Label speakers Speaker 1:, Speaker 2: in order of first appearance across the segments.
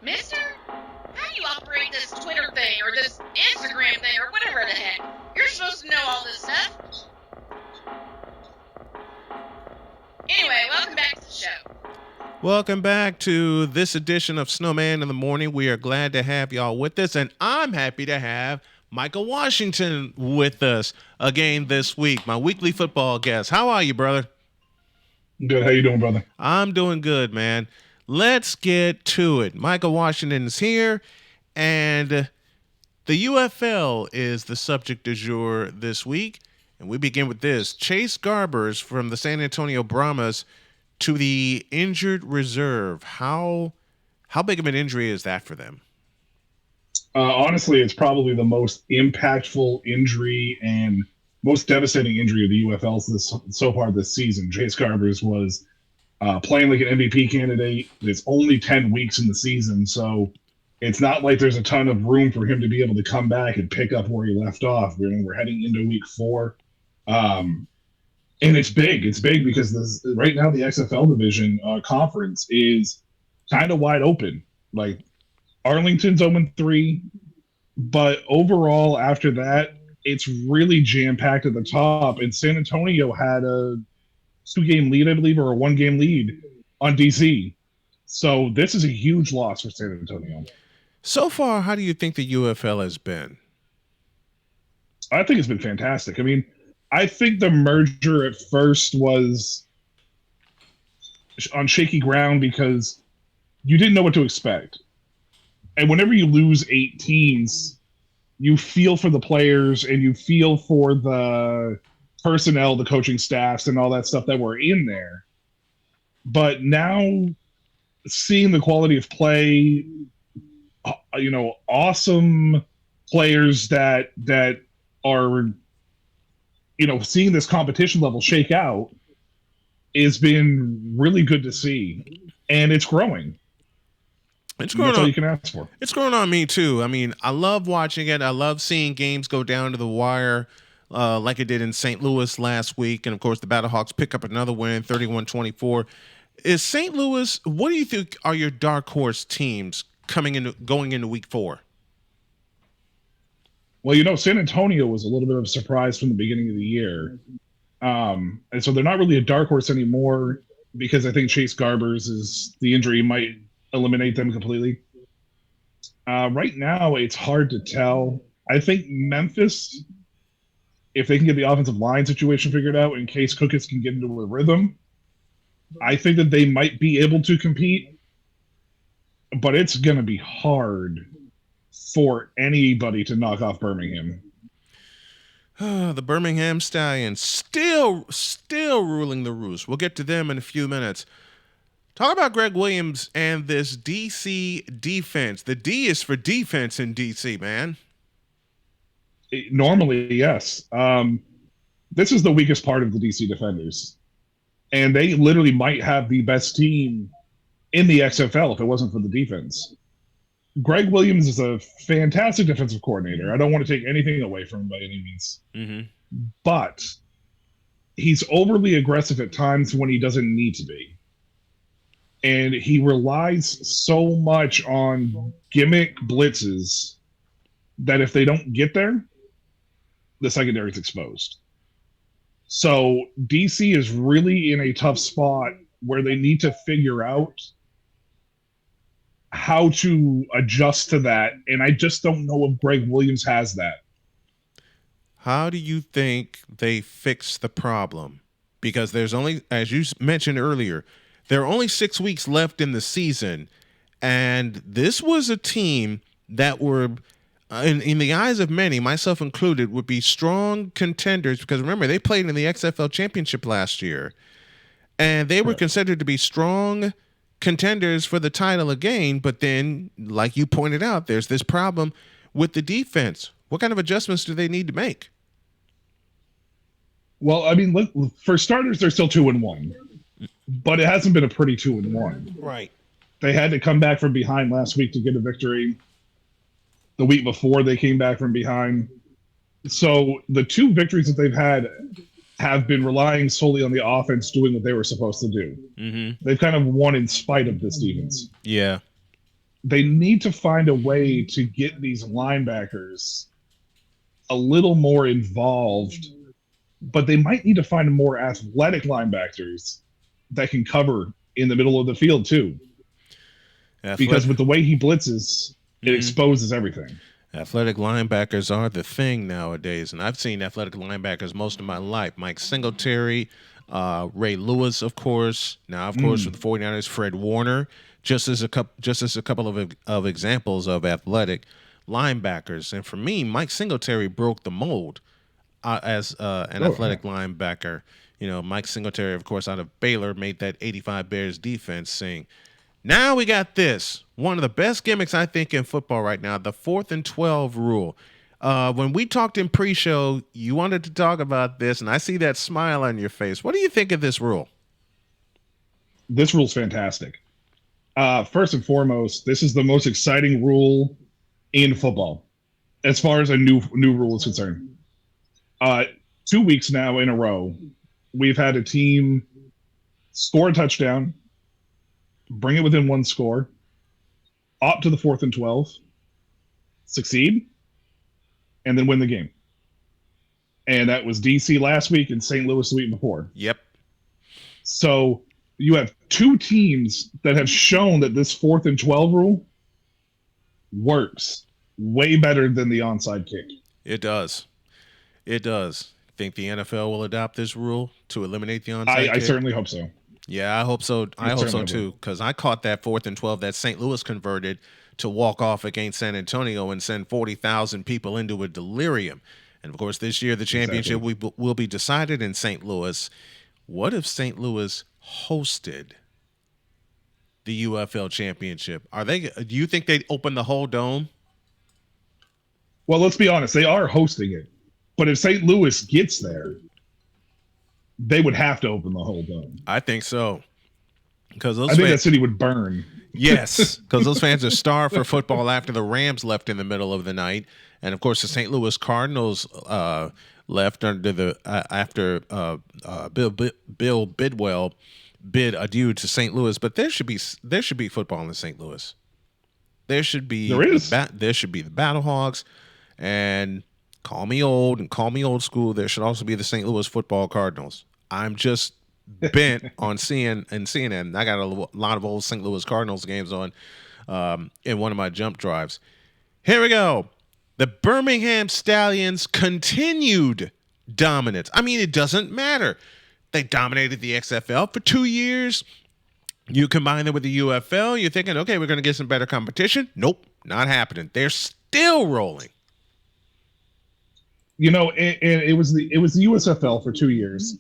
Speaker 1: Mister, how do you operate this Twitter thing or this Instagram thing or whatever the heck? You're supposed to know all this stuff. Anyway, welcome back to the show.
Speaker 2: Welcome back to this edition of Snowman in the Morning. We are glad to have y'all with us, and I'm happy to have Michael Washington with us again this week, my weekly football guest. How are you, brother?
Speaker 3: Good. How you doing, brother?
Speaker 2: I'm doing good, man. Let's get to it. Michael Washington is here, and the UFL is the subject du jour this week. And we begin with this. Chase Garbers from the San Antonio Brahmas to the injured reserve. How big of an injury is that for them?
Speaker 3: Honestly, it's probably the most impactful injury and most devastating injury of the UFL so far this season. Chase Garbers was playing like an MVP candidate. It's only 10 weeks in the season, so it's not like there's a ton of room for him to be able to come back and pick up where he left off. We're heading into week 4. And it's big. It's big because right now the XFL division conference is kind of wide open. Like Arlington's 0-3, but overall after that, it's really jam-packed at the top. And San Antonio had a 2-game lead, I believe, or a 1-game lead on DC. So this is a huge loss for San Antonio.
Speaker 2: So far, how do you think the UFL has been?
Speaker 3: I think it's been fantastic. I mean, I think the merger at first was on shaky ground because you didn't know what to expect. And whenever you lose 8 teams, you feel for the players and you feel for the personnel, the coaching staffs, and all that stuff that were in there. But now seeing the quality of play, awesome players that are, seeing this competition level shake out has been really good to see. And it's growing.
Speaker 2: It's growing
Speaker 3: That's all you can ask for.
Speaker 2: It's growing on me, too. I mean, I love watching it. I love seeing games go down to the wire like it did in St. Louis last week. And, of course, the Battlehawks pick up another win, 31-24. Is St. Louis, what do you think are your dark horse teams going into week 4?
Speaker 3: Well, San Antonio was a little bit of a surprise from the beginning of the year. And so they're not really a dark horse anymore because I think Chase Garbers the injury might eliminate them completely. Right now, it's hard to tell. I think Memphis, if they can get the offensive line situation figured out in case Cookis can get into a rhythm, I think that they might be able to compete. But it's going to be hard for anybody to knock off Birmingham.
Speaker 2: The Birmingham Stallions still ruling the roost. We'll get to them in a few minutes. Talk about Greg Williams and this DC defense. The D is for defense in DC, man.
Speaker 3: Normally, yes. This is the weakest part of the DC defenders. And they literally might have the best team in the XFL if it wasn't for the defense. Greg Williams is a fantastic defensive coordinator. I don't want to take anything away from him by any means.
Speaker 2: Mm-hmm.
Speaker 3: But he's overly aggressive at times when he doesn't need to be. And he relies so much on gimmick blitzes that if they don't get there, the secondary is exposed. So DC is really in a tough spot where they need to figure out how to adjust to that. And I just don't know if Greg Williams has that.
Speaker 2: How do you think they fix the problem? Because there's only, as you mentioned earlier, there are only 6 weeks left in the season, and this was a team that were, in the eyes of many, myself included, would be strong contenders because, remember, they played in the XFL Championship last year, and they were considered to be strong contenders for the title again, but then, like you pointed out, there's this problem with the defense. What kind of adjustments do they need to make?
Speaker 3: Well, I mean, for starters, they're still 2-1. But it hasn't been a pretty 2-1.
Speaker 2: Right.
Speaker 3: They had to come back from behind last week to get a victory. The week before, they came back from behind. So the 2 victories that they've had have been relying solely on the offense doing what they were supposed to do.
Speaker 2: Mm-hmm.
Speaker 3: They've kind of won in spite of this defense.
Speaker 2: Yeah.
Speaker 3: they need to find a way to get these linebackers a little more involved, but they might need to find more athletic linebackers that can cover in the middle of the field too. Because with the way he blitzes, it exposes everything.
Speaker 2: Athletic linebackers are the thing nowadays, and I've seen athletic linebackers most of my life. Mike Singletary, Ray Lewis, of course. Now, of course, with the 49ers, Fred Warner, just as a couple of examples of athletic linebackers. And for me, Mike Singletary broke the mold as an athletic linebacker. You know, Mike Singletary, of course, out of Baylor, made that 85 Bears defense sing. Now we got this. One of the best gimmicks, I think, in football right now, the 4th and 12 rule. When we talked in pre-show, you wanted to talk about this, and I see that smile on your face. What do you think of this rule?
Speaker 3: This rule's fantastic. First and foremost, this is the most exciting rule in football, as far as a new rule is concerned. 2 weeks now in a row, we've had a team score a touchdown, bring it within one score, opt to the 4th and 12, succeed, and then win the game. And that was DC last week and St. Louis the week before.
Speaker 2: Yep.
Speaker 3: So you have two teams that have shown that this 4th and 12 rule works way better than the onside kick.
Speaker 2: It does. It does. Think the NFL will adopt this rule to eliminate the onside kick?
Speaker 3: I certainly hope so.
Speaker 2: Yeah, I hope so. I hope so too, because I caught that 4th and 12 that St. Louis converted to walk off against San Antonio and send 40,000 people into a delirium. And of course, this year the championship will be decided in St. Louis. What if St. Louis hosted the UFL championship? Do you think they'd open the whole dome?
Speaker 3: Well, let's be honest. They are hosting it. But if St. Louis gets there, they would have to open the whole dome.
Speaker 2: I think so. Because
Speaker 3: I think that city would burn.
Speaker 2: Yes, because those fans are starved for football after the Rams left in the middle of the night, and of course the St. Louis Cardinals left after Bill Bidwell bid adieu to St. Louis. But there should be football in St. Louis. There should be there should be the Battlehawks, and call me old and call me old school. There should also be the St. Louis Football Cardinals. I'm just bent on seeing CNN. I got a lot of old St. Louis Cardinals games on in one of my jump drives. Here we go. The Birmingham Stallions continued dominance. I mean, it doesn't matter. They dominated the XFL for 2 years. You combine them with the UFL, you're thinking, okay, we're going to get some better competition. Nope, not happening. They're still rolling.
Speaker 3: You know, and it was the USFL for 2 years.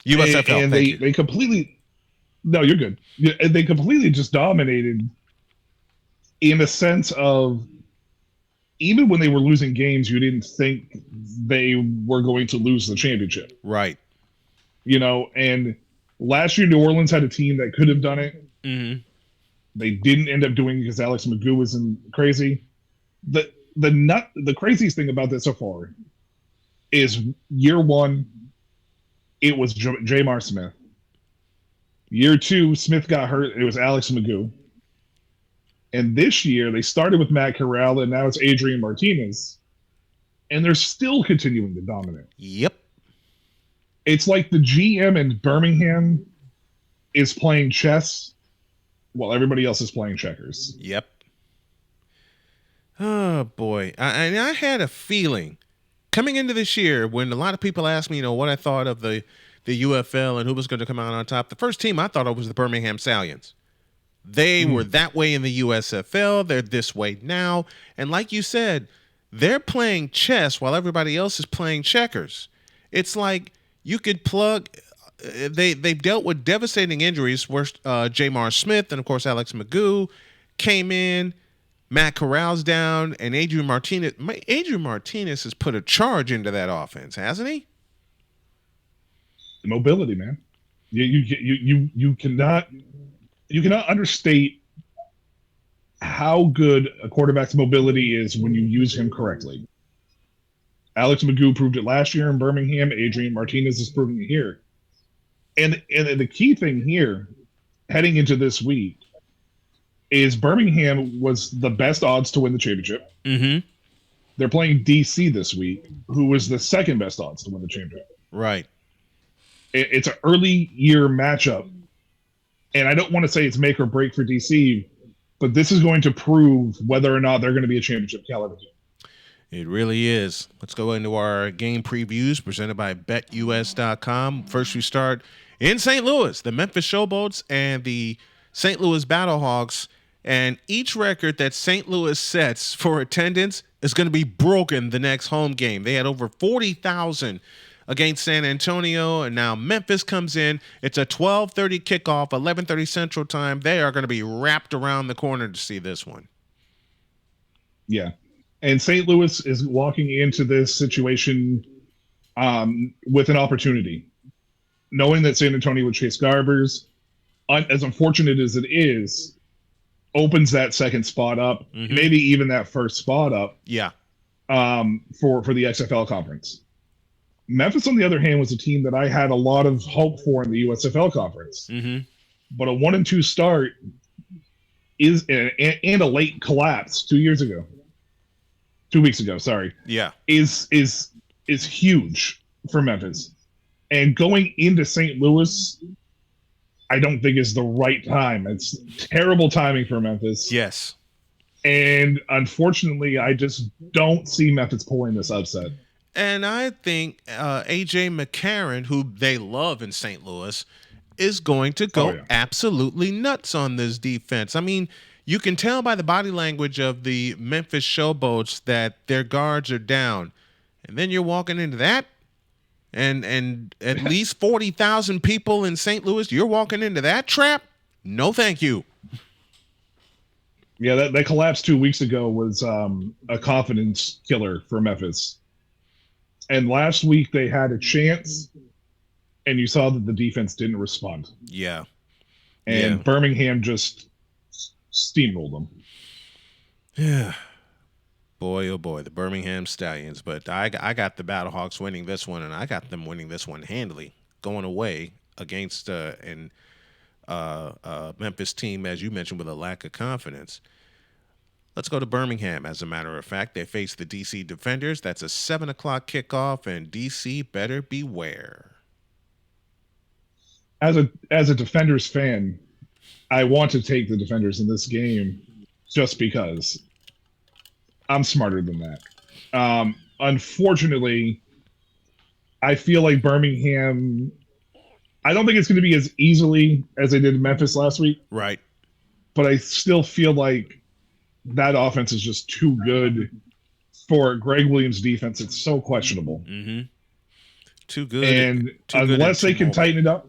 Speaker 2: USFL,
Speaker 3: and they completely. No, you're good. They completely just dominated. In a sense of, even when they were losing games, you didn't think they were going to lose the championship.
Speaker 2: Right.
Speaker 3: You know, and last year New Orleans had a team that could have done it.
Speaker 2: Mm-hmm.
Speaker 3: They didn't end up doing it because Alex Magoo was crazy. The craziest thing about this so far is year one, it was Jamar Smith. Year two, Smith got hurt. It was Alex Magoo. And this year, they started with Matt Corral, and now it's Adrian Martinez. And they're still continuing to dominate.
Speaker 2: Yep.
Speaker 3: It's like the GM in Birmingham is playing chess while everybody else is playing checkers.
Speaker 2: Yep. Oh, boy. I had a feeling coming into this year when a lot of people asked me, what I thought of the UFL and who was going to come out on top. The first team I thought of was the Birmingham Stallions. They were that way in the USFL. They're this way now. And like you said, they're playing chess while everybody else is playing checkers. It's like you could plug they've dealt with devastating injuries where Jamar Smith and, of course, Alex Magoo came in. Matt Corral's down, and Adrian Martinez. Adrian Martinez has put a charge into that offense, hasn't he?
Speaker 3: The mobility, man. You cannot understate how good a quarterback's mobility is when you use him correctly. Alex Magoo proved it last year in Birmingham. Adrian Martinez is proving it here. And the key thing here, heading into this week, is Birmingham was the best odds to win the championship.
Speaker 2: Mm-hmm.
Speaker 3: They're playing DC this week, who was the second best odds to win the championship.
Speaker 2: Right.
Speaker 3: It's an early year matchup, and I don't want to say it's make or break for DC, but this is going to prove whether or not they're going to be a championship caliber team.
Speaker 2: It really is. Let's go into our game previews presented by BetUS.com. First, we start in St. Louis, the Memphis Showboats and the St. Louis Battlehawks. And each record that St. Louis sets for attendance is going to be broken the next home game. They had over 40,000 against San Antonio, and now Memphis comes in. It's a 12:30 kickoff, 11:30 Central Time. They are going to be wrapped around the corner to see this one.
Speaker 3: Yeah. And St. Louis is walking into this situation with an opportunity, knowing that San Antonio with Chase Garbers, as unfortunate as it is, opens that second spot up, maybe even that first spot up.
Speaker 2: Yeah.
Speaker 3: For the XFL conference. Memphis, on the other hand, was a team that I had a lot of hope for in the USFL conference. But a 1-2 start is and a late collapse 2 weeks ago, sorry.
Speaker 2: Yeah.
Speaker 3: Is huge for Memphis. And going into St. Louis, I don't think is the right time. It's terrible timing for Memphis.
Speaker 2: Yes.
Speaker 3: And unfortunately, I just don't see Memphis pulling this upset.
Speaker 2: And I think A.J. McCarron, who they love in St. Louis, is going to go absolutely nuts on this defense. I mean, you can tell by the body language of the Memphis Showboats that their guards are down. And then you're walking into that, and at least 40,000 people in St. Louis, you're walking into that trap? No, thank you.
Speaker 3: Yeah, that collapse 2 weeks ago was a confidence killer for Memphis. And last week they had a chance, and you saw that the defense didn't respond.
Speaker 2: Yeah.
Speaker 3: And Birmingham just steamrolled them.
Speaker 2: Yeah. Boy, oh boy, the Birmingham Stallions. But I got the Battlehawks winning this one, and I got them winning this one handily, going away against Memphis team, as you mentioned, with a lack of confidence. Let's go to Birmingham, as a matter of fact. They face the D.C. Defenders. That's a 7 o'clock kickoff, and D.C. better beware.
Speaker 3: As a Defenders fan, I want to take the Defenders in this game just because I'm smarter than that. Unfortunately, I feel like Birmingham, I don't think it's going to be as easily as they did in Memphis last week.
Speaker 2: Right.
Speaker 3: But I still feel like that offense is just too good for Greg Williams' defense. It's so questionable.
Speaker 2: Too good.
Speaker 3: And unless they can tighten it up,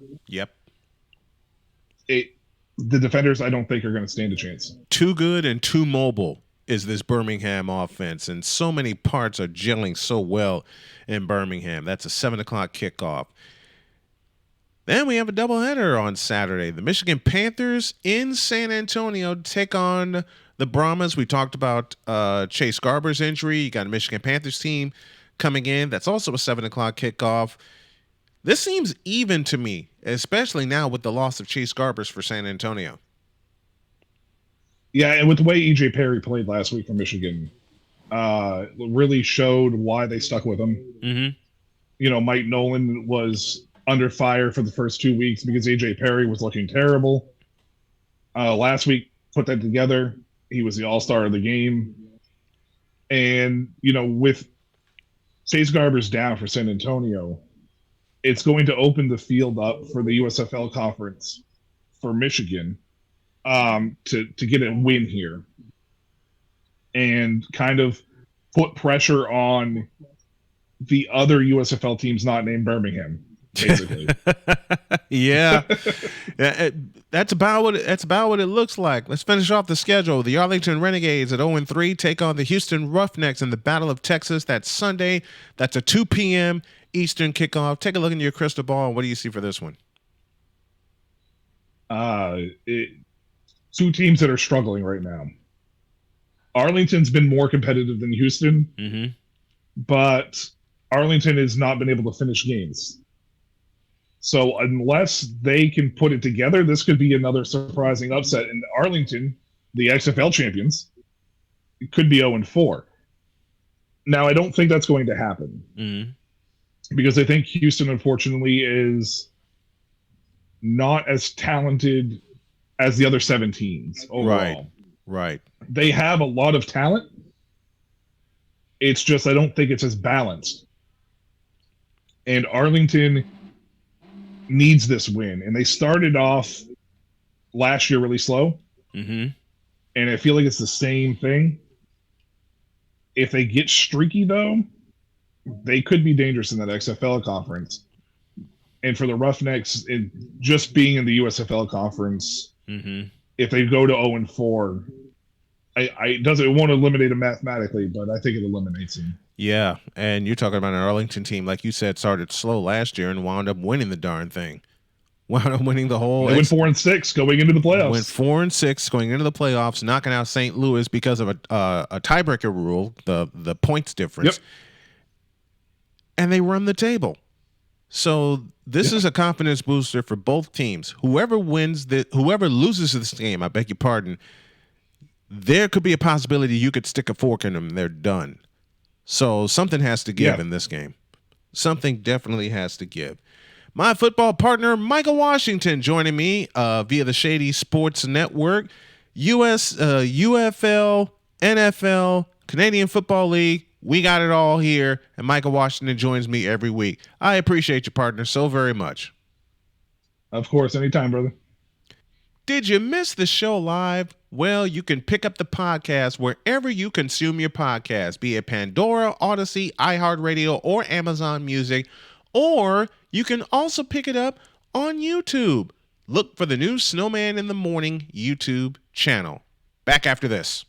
Speaker 3: the Defenders, I don't think, are going to stand a chance.
Speaker 2: Too good and too mobile is this Birmingham offense, and so many parts are gelling so well in Birmingham. That's a 7 o'clock kickoff. Then we have a doubleheader on Saturday. The Michigan Panthers in San Antonio take on the Brahmas. We talked about Chase Garber's injury. You got a Michigan Panthers team coming in. That's also a 7 o'clock kickoff. This seems even to me, especially now with the loss of Chase Garbers for San Antonio.
Speaker 3: Yeah, and with the way E.J. Perry played last week for Michigan, really showed why they stuck with him. You know, Mike Nolan was under fire for the first 2 weeks because A.J. Perry was looking terrible. Last week, put that together. He was the all-star of the game. And, you know, with Chase Garbers down for San Antonio, it's going to open the field up for the USFL conference for Michigan to get a win here and kind of put pressure on the other USFL teams not named Birmingham, basically.
Speaker 2: Yeah. That's about what it looks like. Let's finish off the schedule. The Arlington Renegades at 0-3 take on the Houston Roughnecks in the Battle of Texas. That's Sunday. That's a 2 p.m. Eastern kickoff. Take a look into your crystal ball. What do you see for this one?
Speaker 3: Two teams that are struggling right now. Arlington's been more competitive than Houston, but Arlington has not been able to finish games. So unless they can put it together, this could be another surprising upset. And Arlington, the XFL champions, could be 0-4. Now, I don't think that's going to happen because I think Houston, unfortunately, is not as talented as the other 7 teams overall.
Speaker 2: Right.
Speaker 3: They have a lot of talent. It's just I don't think it's as balanced. And Arlington needs this win. And they started off last year really slow.
Speaker 2: Mm-hmm.
Speaker 3: And I feel like it's the same thing. If they get streaky, though, they could be dangerous in that XFL conference. And for the Roughnecks, just being in the USFL conference, if they go to 0-4, it won't eliminate them mathematically, but I think it eliminates them.
Speaker 2: Yeah, and you're talking about an Arlington team, like you said, started slow last year and wound up winning the darn thing. Wound up winning the whole.
Speaker 3: They went 4-6 going into the playoffs.
Speaker 2: Went 4-6 going into the playoffs, knocking out St. Louis because of a tiebreaker rule, the points difference.
Speaker 3: Yep.
Speaker 2: And they run the table. So this is a confidence booster for both teams. Whoever loses this game, I beg your pardon, there could be a possibility you could stick a fork in them and they're done. So something has to give in this game. Something definitely has to give. My football partner, Michael Washington, joining me via the Shady Sports Network, UFL, NFL, Canadian Football League. We got it all here, and Michael Washington joins me every week. I appreciate you, partner, so very much.
Speaker 3: Of course, anytime, brother.
Speaker 2: Did you miss the show live? Well, you can pick up the podcast wherever you consume your podcast, be it Pandora, Odyssey, iHeartRadio, or Amazon Music, or you can also pick it up on YouTube. Look for the new Snowman in the Morning YouTube channel. Back after this.